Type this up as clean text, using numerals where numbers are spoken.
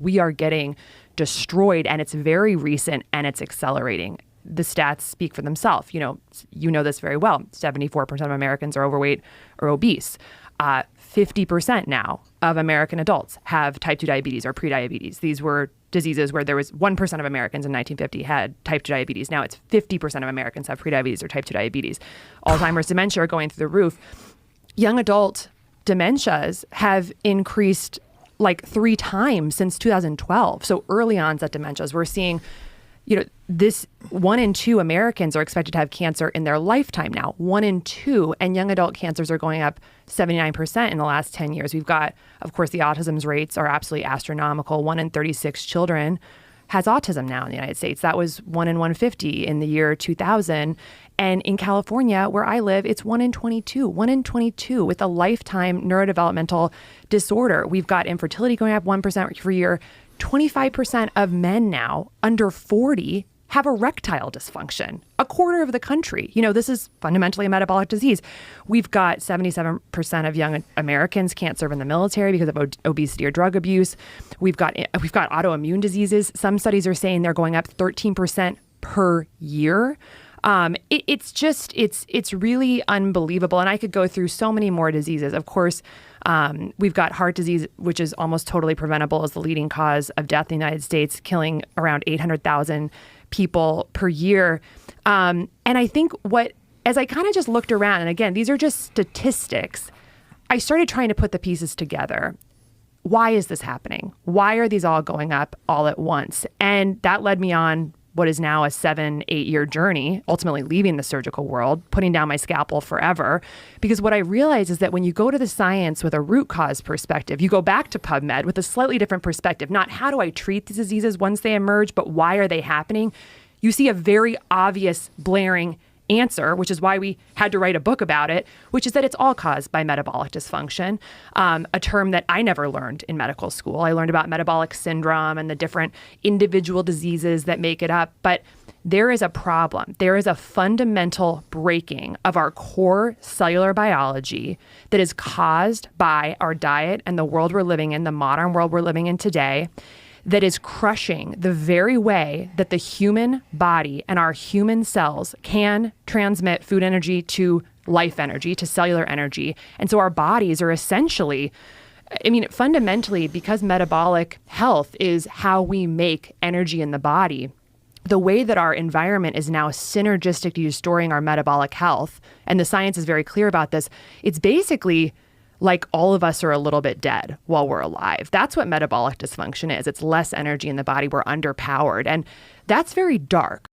we are getting destroyed, and it's very recent and it's accelerating. The stats speak for themselves. You know this very well. 74% of Americans are overweight or obese. 50% now of American adults have type 2 diabetes or prediabetes. These were diseases where there was 1% of Americans in 1950 had type 2 diabetes. Now it's 50% of Americans have prediabetes or type 2 diabetes. Alzheimer's, dementia are going through the roof. Young adult dementias have increased like 3 times since 2012. So early onset dementias, we're seeing, this 1 in 2 Americans are expected to have cancer in their lifetime now, 1 in 2, and young adult cancers are going up 79% in the last 10 years. We've got, of course, the autism rates are absolutely astronomical. 1 in 36 children has autism now in the United States. That was 1 in 150 in the year 2000. And in California, where I live, it's 1 in 22 with a lifetime neurodevelopmental disorder. We've got infertility going up 1% per year. 25% of men now under 40 have erectile dysfunction. A quarter of the country. This is fundamentally a metabolic disease. We've got 77% of young Americans can't serve in the military because of obesity or drug abuse. We've got autoimmune diseases. Some studies are saying they're going up 13% per year. It's really unbelievable. And I could go through so many more diseases. Of course, we've got heart disease, which is almost totally preventable as the leading cause of death in the United States, killing around 800,000 people per year. And I think as I kind of just looked around, and again, these are just statistics, I started trying to put the pieces together. Why is this happening? Why are these all going up all at once? And that led me on what is now a 7-8 year journey, ultimately leaving the surgical world, putting down my scalpel forever. Because what I realized is that when you go to the science with a root cause perspective, you go back to PubMed with a slightly different perspective, not how do I treat these diseases once they emerge, but why are they happening? You see a very obvious, blaring answer, which is why we had to write a book about it, which is that it's all caused by metabolic dysfunction, a term that I never learned in medical school. I learned about metabolic syndrome and the different individual diseases that make it up. But there is a problem. There is a fundamental breaking of our core cellular biology that is caused by our diet and the world we're living in, the modern world we're living in today, that is crushing the very way that the human body and our human cells can transmit food energy to life energy, to cellular energy. And so our bodies are essentially, fundamentally, because metabolic health is how we make energy in the body, the way that our environment is now synergistic to restoring our metabolic health, and the science is very clear about this, it's basically like all of us are a little bit dead while we're alive. That's what metabolic dysfunction is. It's less energy in the body. We're underpowered. And that's very dark.